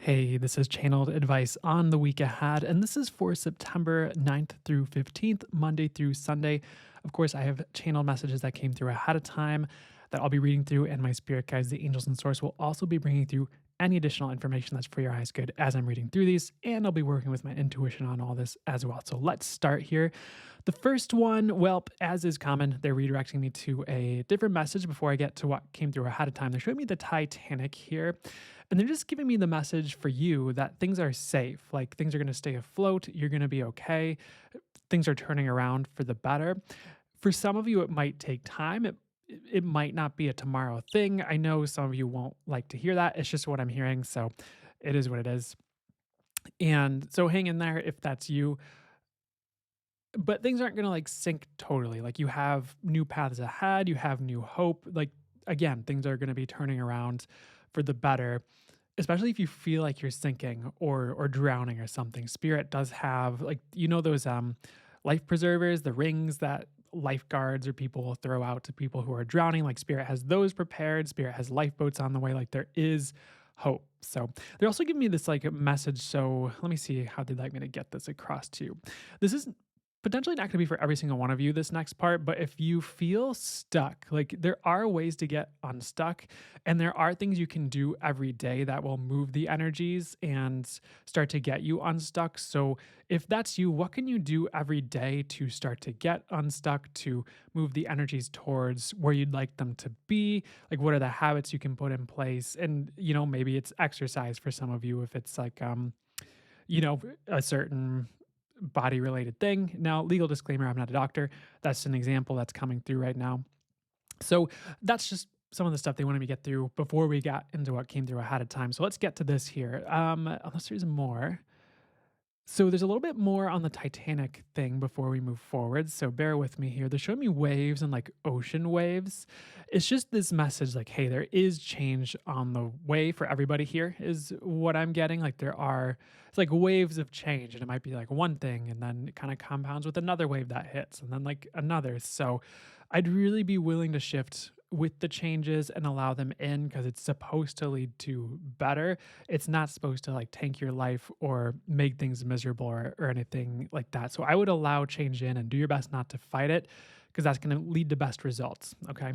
Hey, this is channeled advice on the week ahead, and this is for September 9th through 15th, Monday through Sunday. Of course, I have channeled messages that came through ahead of time that I'll be reading through, and my spirit guides, the angels and source, will also be bringing through any additional information that's for your highest good as I'm reading through these, and I'll be working with my intuition on all this as well. So let's start here. The first one, well, as is common, they're redirecting me to a different message before I get to what came through ahead of time. They're showing me the Titanic here, and they're just giving me the message for you that things are safe, like things are going to stay afloat, you're going to be okay, things are turning around for the better. For some of you, it might take time. It might not be a tomorrow thing. I know some of you won't like to hear that. It's just what I'm hearing, so it is what it is. And so hang in there if that's you. But things aren't gonna, like, sink totally, like, you have new paths ahead, you have new hope, like, again, things are gonna be turning around for the better, especially if you feel like you're sinking or drowning or something. Spirit does have, like, those, life preservers, the rings that lifeguards or people will throw out to people who are drowning, like, Spirit has those prepared, Spirit has lifeboats on the way, like, there is hope. So, they're also giving me this, like, message, so let me see how they'd like me to get this across to you. This is potentially not going to be for every single one of you, this next part, but if you feel stuck, like there are ways to get unstuck, and there are things you can do every day that will move the energies and start to get you unstuck. So if that's you, what can you do every day to start to get unstuck, to move the energies towards where you'd like them to be? Like, what are the habits you can put in place? And maybe it's exercise for some of you, if it's like a certain body related thing. Now, legal disclaimer, I'm not a doctor. That's an example that's coming through right now. So that's just some of the stuff they wanted me to get through before we got into what came through ahead of time. So let's get to this here. Unless there's more. So there's a little bit more on the Titanic thing before we move forward. So bear with me here. They're showing me waves and like ocean waves. It's just this message like, hey, there is change on the way for everybody here, is what I'm getting. Like it's like waves of change, and it might be like one thing, and then it kind of compounds with another wave that hits, and then like another. So I'd really be willing to shift with the changes and allow them in, because it's supposed to lead to better. It's not supposed to like tank your life or make things miserable or anything like that. So I would allow change in and do your best not to fight it, because that's going to lead to best results. Okay.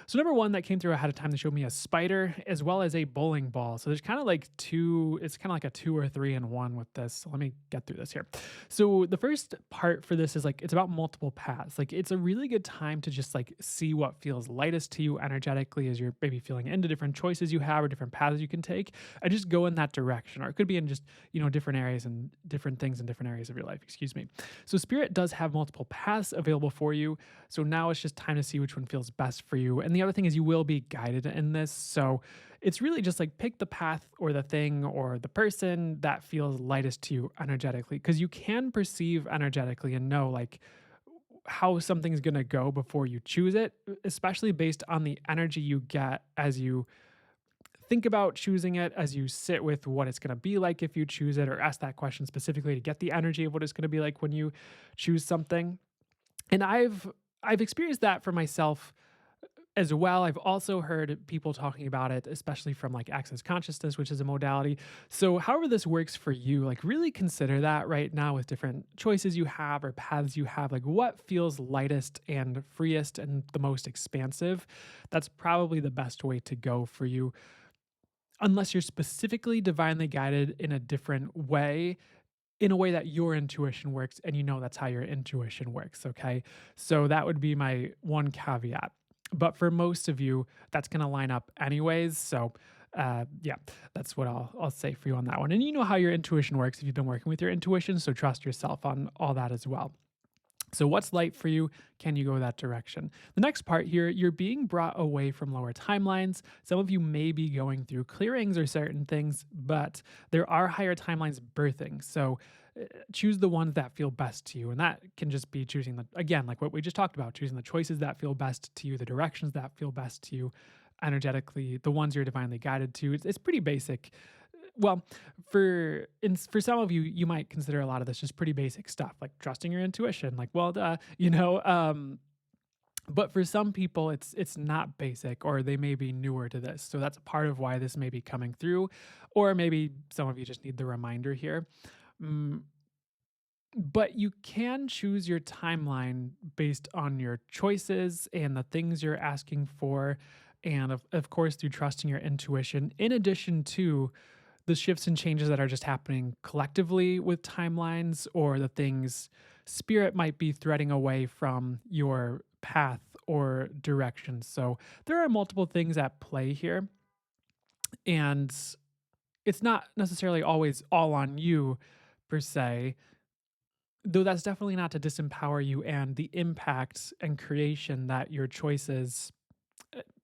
So number one that came through ahead of time, they showed me a spider as well as a bowling ball. So there's kind of like it's kind of like a two or three in one with this. So let me get through this here. So the first part for this is like, it's about multiple paths. Like it's a really good time to just like see what feels lightest to you energetically as you're maybe feeling into different choices you have or different paths you can take, and just go in that direction. Or it could be in just, different areas and different things in different areas of your life, excuse me. So spirit does have multiple paths available for you. So now it's just time to see which one feels best for you. And the other thing is you will be guided in this. So it's really just like pick the path or the thing or the person that feels lightest to you energetically, because you can perceive energetically and know like how something's going to go before you choose it, especially based on the energy you get as you think about choosing it, as you sit with what it's going to be like if you choose it, or ask that question specifically to get the energy of what it's going to be like when you choose something. And I've experienced that for myself as well. I've also heard people talking about it, especially from like access consciousness, which is a modality. So however this works for you, like really consider that right now with different choices you have or paths you have, like what feels lightest and freest and the most expansive. That's probably the best way to go for you, unless you're specifically divinely guided in a different way, in a way that your intuition works, and that's how your intuition works, okay? So that would be my one caveat. But for most of you, that's going to line up anyways. So yeah, that's what I'll say for you on that one. And you know how your intuition works if you've been working with your intuition, so trust yourself on all that as well. So what's light for you? Can you go that direction? The next part here, you're being brought away from lower timelines. Some of you may be going through clearings or certain things, but there are higher timelines birthing. So choose the ones that feel best to you. And that can just be choosing again, like what we just talked about, choosing the choices that feel best to you, the directions that feel best to you energetically, the ones you're divinely guided to. It's pretty basic. Well, for some of you, you might consider a lot of this just pretty basic stuff, like trusting your intuition, like, well, But for some people, it's not basic, or they may be newer to this. So that's part of why this may be coming through, or maybe some of you just need the reminder here. Mm, but you can choose your timeline based on your choices and the things you're asking for. And of course, through trusting your intuition, in addition to the shifts and changes that are just happening collectively with timelines, or the things spirit might be threading away from your path or direction. So there are multiple things at play here. And it's not necessarily always all on you per se, though that's definitely not to disempower you and the impact and creation that your choices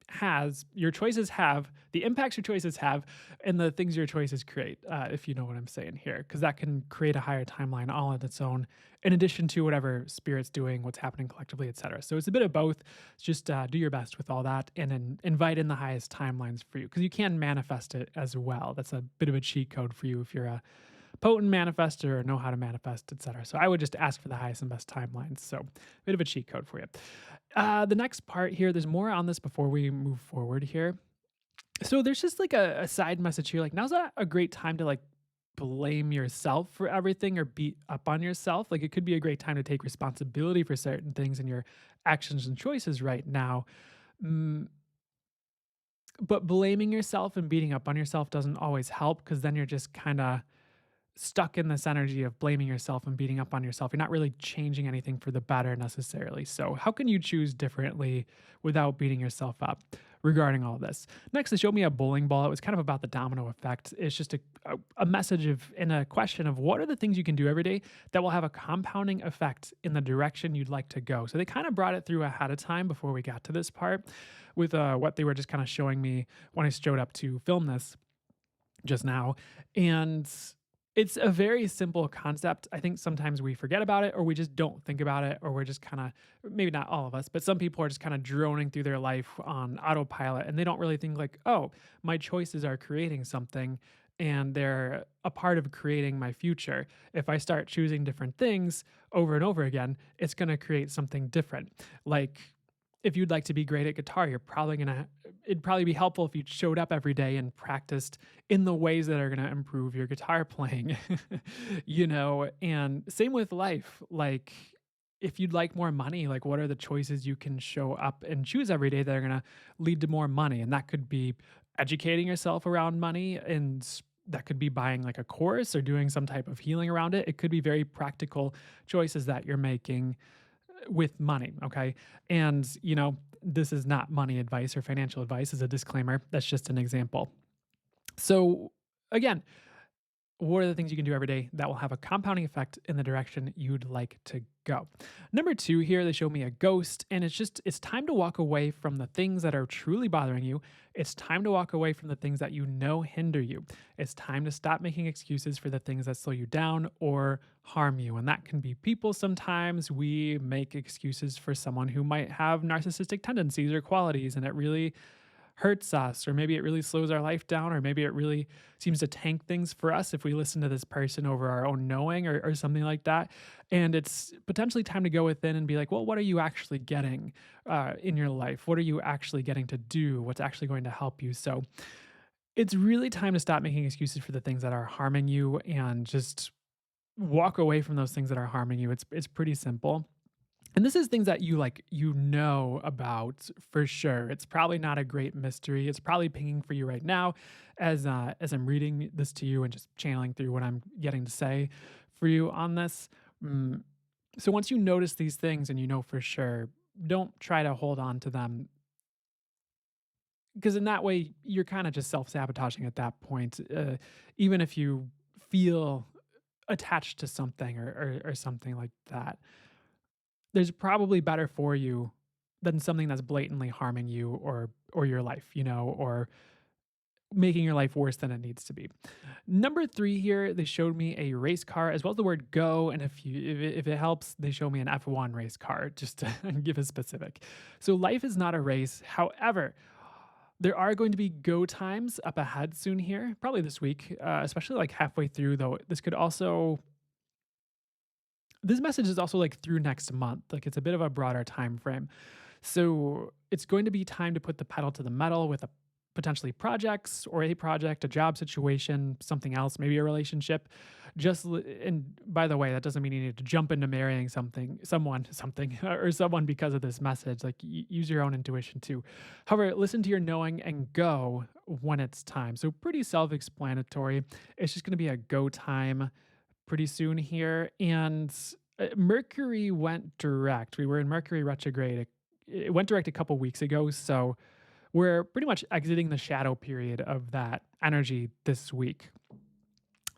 has your choices have the impacts your choices have, and the things your choices create, if you know what I'm saying here, because that can create a higher timeline all on its own, in addition to whatever spirit's doing, what's happening collectively, etc. So it's a bit of both. Just do your best with all that, and then invite in the highest timelines for you, because you can manifest it as well. That's a bit of a cheat code for you if you're a potent manifester or know how to manifest, etc. So I would just ask for the highest and best timelines. So a bit of a cheat code for you. The next part here, there's more on this before we move forward here. So there's just like a side message here. Like, now's not a great time to like blame yourself for everything or beat up on yourself. Like, it could be a great time to take responsibility for certain things in your actions and choices right now. Mm, but blaming yourself and beating up on yourself doesn't always help, because then you're just kind of stuck in this energy of blaming yourself and beating up on yourself. You're not really changing anything for the better necessarily. So, how can you choose differently without beating yourself up regarding all this? Next, they showed me a bowling ball. It was kind of about the domino effect. It's just a message of, and a question of, what are the things you can do every day that will have a compounding effect in the direction you'd like to go? So, they kind of brought it through ahead of time before we got to this part with what they were just kind of showing me when I showed up to film this just now. And it's a very simple concept. I think sometimes we forget about it, or we just don't think about it, or we're just kind of, maybe not all of us, but some people are just kind of droning through their life on autopilot, and they don't really think like, oh, my choices are creating something, and they're a part of creating my future. If I start choosing different things over and over again, it's going to create something different. Like, if you'd like to be great at guitar, it'd probably be helpful if you showed up every day and practiced in the ways that are going to improve your guitar playing, and same with life. Like, if you'd like more money, like, what are the choices you can show up and choose every day that are going to lead to more money? And that could be educating yourself around money, and that could be buying like a course or doing some type of healing around it. It could be very practical choices that you're making with money. Okay. And, this is not money advice or financial advice, as a disclaimer. That's just an example. So, again, what are the things you can do every day that will have a compounding effect in the direction you'd like to go? Number two here, they show me a ghost, and it's time to walk away from the things that are truly bothering you. It's time to walk away from the things that hinder you. It's time to stop making excuses for the things that slow you down or harm you. And that can be people. Sometimes we make excuses for someone who might have narcissistic tendencies or qualities, and it really hurts us, or maybe it really slows our life down, or maybe it really seems to tank things for us if we listen to this person over our own knowing, or something like that. And it's potentially time to go within and be like, well, what are you actually getting in your life? What are you actually getting to do? What's actually going to help you? So it's really time to stop making excuses for the things that are harming you, and just walk away from those things that are harming you. It's pretty simple. And this is things that about for sure. It's probably not a great mystery. It's probably pinging for you right now as I'm reading this to you and just channeling through what I'm getting to say for you on this. Mm, so once you notice these things and you know for sure, don't try to hold on to them, because in that way you're kind of just self-sabotaging at that point. Even if you feel attached to something, or something like that, there's probably better for you than something that's blatantly harming you, or your life, or making your life worse than it needs to be. Number 3 here, they showed me a race car as well as the word go, and if it helps, they show me an F1 race car, just to give a specific. So life is not a race. However, there are going to be go times up ahead soon here, probably this week, especially like halfway through, though this message is also like through next month. Like, it's a bit of a broader time frame. So it's going to be time to put the pedal to the metal with a potentially projects or a project, a job situation, something else, maybe a relationship. And by the way, that doesn't mean you need to jump into marrying something, or someone because of this message. Like use your own intuition too. However, listen to your knowing and go when it's time. So pretty self-explanatory. It's just going to be a go time pretty soon here. And Mercury went direct. We were in Mercury retrograde. It went direct a couple weeks ago. So we're pretty much exiting the shadow period of that energy this week.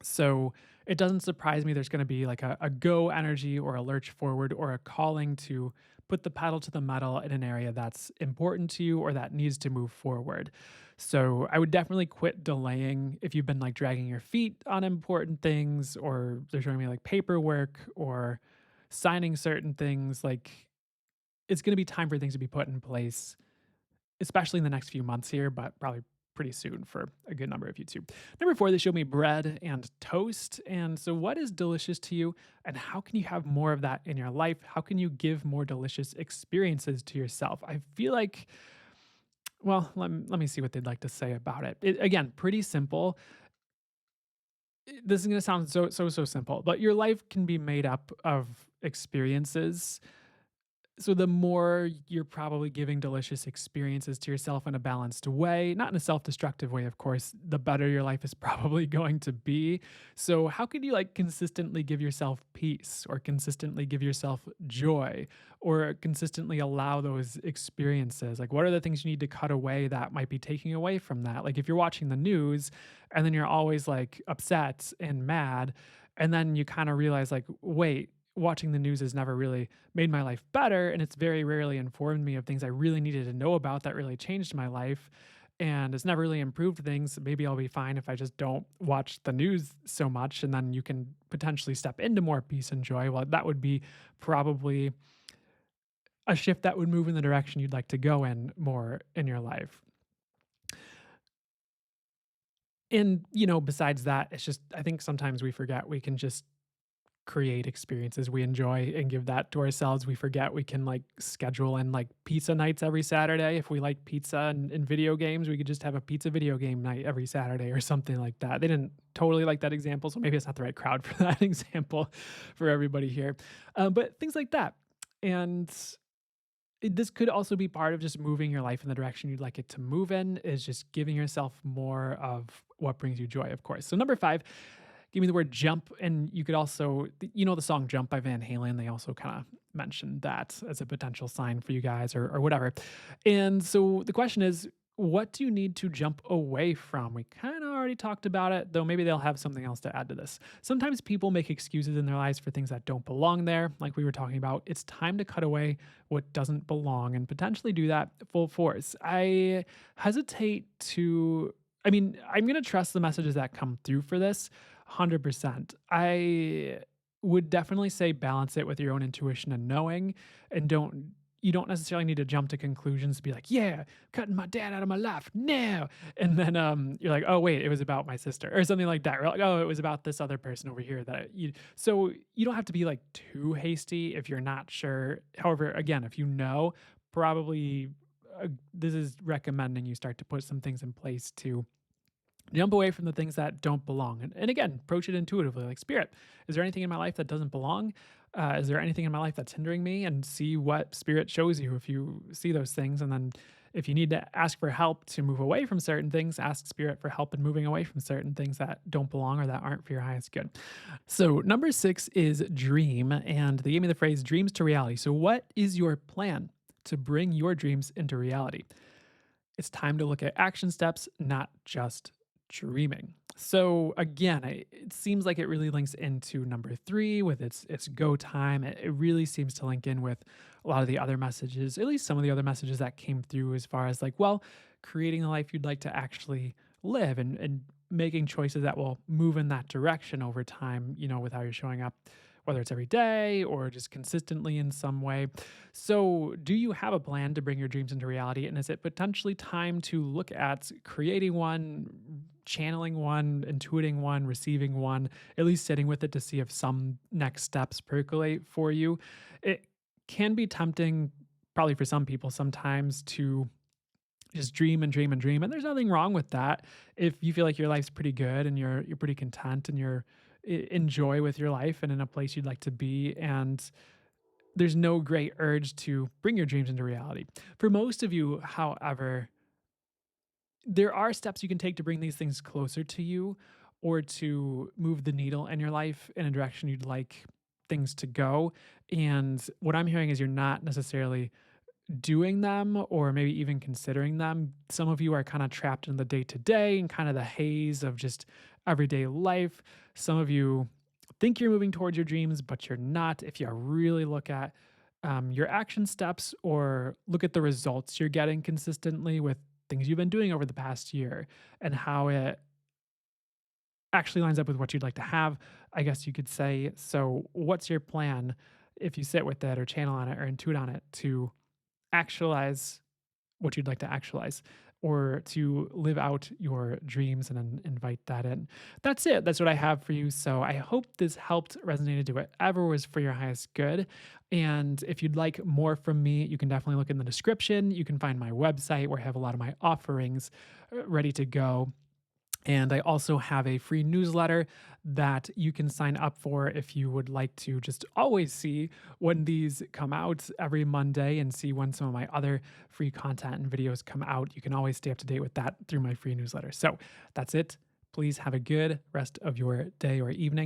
So it doesn't surprise me there's going to be like a go energy or a lurch forward or a calling to put the pedal to the metal in an area that's important to you or that needs to move forward. So I would definitely quit delaying if you've been like dragging your feet on important things, or they're showing me like paperwork or signing certain things. Like it's going to be time for things to be put in place, especially in the next few months here, but probably pretty soon for a good number of you too. Number four, they showed me bread and toast. And so, what is delicious to you, and how can you have more of that in your life? How can you give more delicious experiences to yourself? I feel like, well, let me see what they'd like to say about it. Again, pretty simple. This is going to sound so simple, but your life can be made up of experiences. So the more you're probably giving delicious experiences to yourself in a balanced way, not in a self-destructive way, of course, the better your life is probably going to be. So how can you like consistently give yourself peace, or consistently give yourself joy, or consistently allow those experiences? Like what are the things you need to cut away that might be taking away from that? Like if you're watching the news and then you're always like upset and mad, and then you kind of realize like, wait, watching the news has never really made my life better, and it's very rarely informed me of things I really needed to know about that really changed my life, and it's never really improved things. Maybe I'll be fine if I just don't watch the news so much, and then you can potentially step into more peace and joy. Well, that would be probably a shift that would move in the direction you'd like to go in more in your life. And, besides that, it's just I think sometimes we forget we can just create experiences we enjoy and give that to ourselves. We forget we can like schedule in like pizza nights every Saturday. If we like pizza and video games, we could just have a pizza video game night every Saturday or something like that. They didn't totally like that example, so maybe it's not the right crowd for that example for everybody here. But things like that. And this could also be part of just moving your life in the direction you'd like it to move in, is just giving yourself more of what brings you joy, of course. So number five, give me the word jump. And you could also, the song Jump by Van Halen, they also kind of mentioned that as a potential sign for you guys, or whatever. And so the question is, what do you need to jump away from? We kind of already talked about it, though maybe they'll have something else to add to this. Sometimes people make excuses in their lives for things that don't belong there, like we were talking about. It's time to cut away what doesn't belong and potentially do that full force. I hesitate to, I'm going to trust the messages that come through for this 100%. I would definitely say balance it with your own intuition and knowing, and you don't necessarily need to jump to conclusions to be like, yeah, cutting my dad out of my life now. And then you're like, oh, wait, it was about my sister or something like that. Or like, oh, it was about this other person over here so you don't have to be like too hasty if you're not sure. However, again, if you know, probably this is recommending you start to put some things in place to jump away from the things that don't belong. And again, approach it intuitively, like, spirit, is there anything in my life that doesn't belong? Is there anything in my life that's hindering me? And see what spirit shows you if you see those things. And then if you need to ask for help to move away from certain things, ask spirit for help in moving away from certain things that don't belong or that aren't for your highest good. So number six is dream. And they gave me the phrase dreams to reality. So what is your plan to bring your dreams into reality? It's time to look at action steps, not just dreaming. So again, it seems like it really links into number three with its go time. It really seems to link in with a lot of the other messages, at least some of the other messages that came through, as far as like, well, creating the life you'd like to actually live, and making choices that will move in that direction over time, with how you're showing up, whether it's every day or just consistently in some way. So, do you have a plan to bring your dreams into reality? And is it potentially time to look at creating one, channeling one, intuiting one, receiving one, at least sitting with it to see if some next steps percolate for you? It can be tempting, probably for some people sometimes to just dream and dream and dream, and there's nothing wrong with that. If you feel like your life's pretty good and you're pretty content and you're enjoy with your life and in a place you'd like to be, and there's no great urge to bring your dreams into reality. For most of you, however, there are steps you can take to bring these things closer to you or to move the needle in your life in a direction you'd like things to go. And what I'm hearing is you're not necessarily doing them or maybe even considering them. Some of you are kind of trapped in the day to day and kind of the haze of just everyday life. Some of you think you're moving towards your dreams, but you're not. If you really look at your action steps or look at the results you're getting consistently with things you've been doing over the past year and how it actually lines up with what you'd like to have, I guess you could say. So, what's your plan if you sit with it or channel on it or intuit on it to actualize what you'd like to actualize or to live out your dreams and then invite that in. That's it. That's what I have for you. So I hope this helped, resonated to whatever was for your highest good. And if you'd like more from me, you can definitely look in the description. You can find my website where I have a lot of my offerings ready to go. And I also have a free newsletter that you can sign up for if you would like to just always see when these come out every Monday and see when some of my other free content and videos come out. You can always stay up to date with that through my free newsletter. So that's it. Please have a good rest of your day or evening,